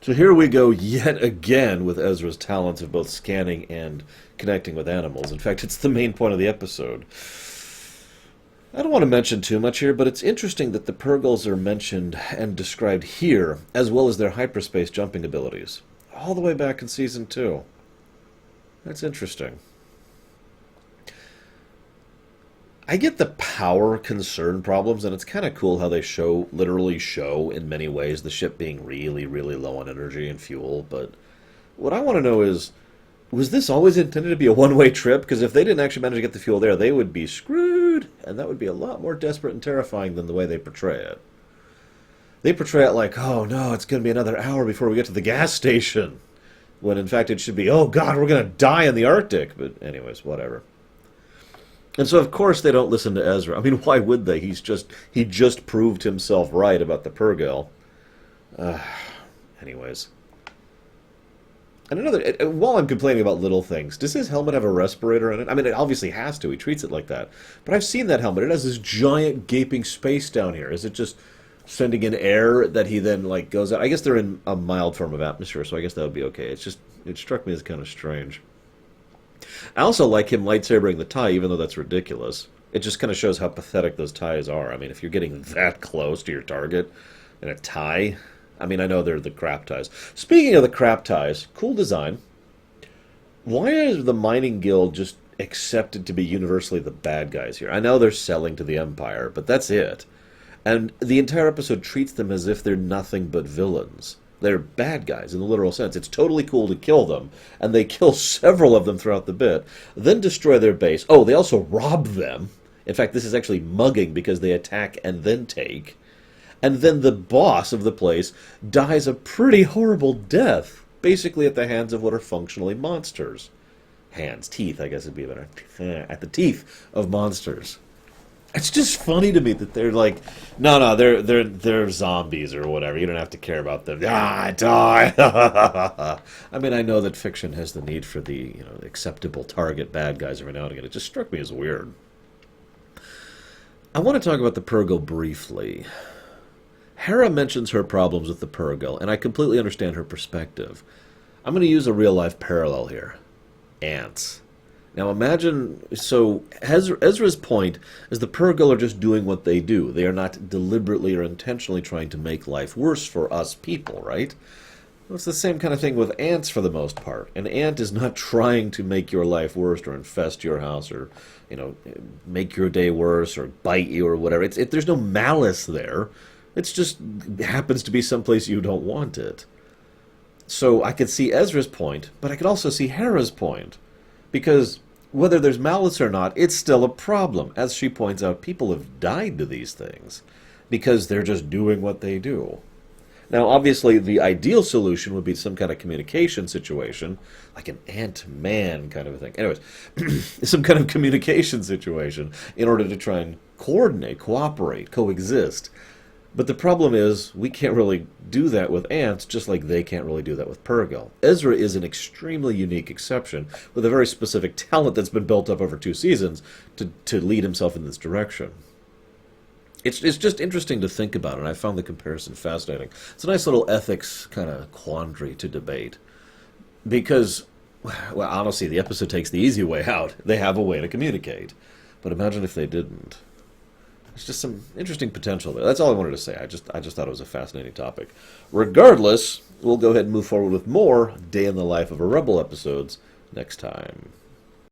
So here we go yet again with Ezra's talents of both scanning and connecting with animals. In fact, it's the main point of the episode. I don't want to mention too much here, but it's interesting that the Purgles are mentioned and described here, as well as their hyperspace jumping abilities, all the way back in Season 2. That's interesting. I get the power concern problems, and it's kind of cool how they literally show, in many ways, the ship being really, really low on energy and fuel, but what I want to know is, was this always intended to be a one-way trip? Because if they didn't actually manage to get the fuel there, they would be screwed, and that would be a lot more desperate and terrifying than the way they portray it. They portray it like, oh no, it's going to be another hour before we get to the gas station, when in fact it should be, oh god, we're going to die in the Arctic, but anyways, whatever. And so, of course, they don't listen to Ezra. I mean, why would they? He just proved himself right about the Purgil. Anyways. And while I'm complaining about little things, does his helmet have a respirator in it? I mean, it obviously has to. He treats it like that. But I've seen that helmet. It has this giant gaping space down here. Is it just sending in air that he then, like, goes out? I guess they're in a mild form of atmosphere, so I guess that would be okay. It struck me as kind of strange. I also like him lightsabering the tie, even though that's ridiculous. It just kind of shows how pathetic those ties are. I mean, if you're getting that close to your target in a tie, I mean, I know they're the crap ties. Speaking of the crap ties, cool design. Why is the Mining Guild just accepted to be universally the bad guys here? I know they're selling to the Empire, but that's it. And the entire episode treats them as if they're nothing but villains. They're bad guys in the literal sense. It's totally cool to kill them, and they kill several of them throughout the bit, then destroy their base. Oh, they also rob them. In fact, this is actually mugging because they attack and then take. And then the boss of the place dies a pretty horrible death, basically at the hands of what are functionally monsters. Teeth, I guess would be better. At the teeth of monsters. It's just funny to me that they're like, no, they're zombies or whatever. You don't have to care about them. Ah, die. I mean, I know that fiction has the need for the acceptable target bad guys every now and again. It just struck me as weird. I want to talk about the Purgil briefly. Hera mentions her problems with the Purgil, and I completely understand her perspective. I'm going to use a real-life parallel here. Ants. Now imagine, so Ezra's point is the Purgil are just doing what they do. They are not deliberately or intentionally trying to make life worse for us people, right? Well, it's the same kind of thing with ants for the most part. An ant is not trying to make your life worse or infest your house or, make your day worse or bite you or whatever. There's no malice there. It's just happens to be someplace you don't want it. So I could see Ezra's point, but I could also see Hera's point. Because whether there's malice or not, it's still a problem. As she points out, people have died to these things because they're just doing what they do. Now, obviously, the ideal solution would be some kind of communication situation, like an ant-man kind of a thing. Anyways, some kind of communication situation in order to try and coordinate, cooperate, coexist. But the problem is, we can't really do that with ants, just like they can't really do that with Purgil. Ezra is an extremely unique exception, with a very specific talent that's been built up over 2 seasons to lead himself in this direction. It's just interesting to think about, and I found the comparison fascinating. It's a nice little ethics kind of quandary to debate. Because, well, honestly, the episode takes the easy way out. They have a way to communicate. But imagine if they didn't. There's just some interesting potential there. That's all I wanted to say. I just thought it was a fascinating topic. Regardless, we'll go ahead and move forward with more Day in the Life of a Rebel episodes next time.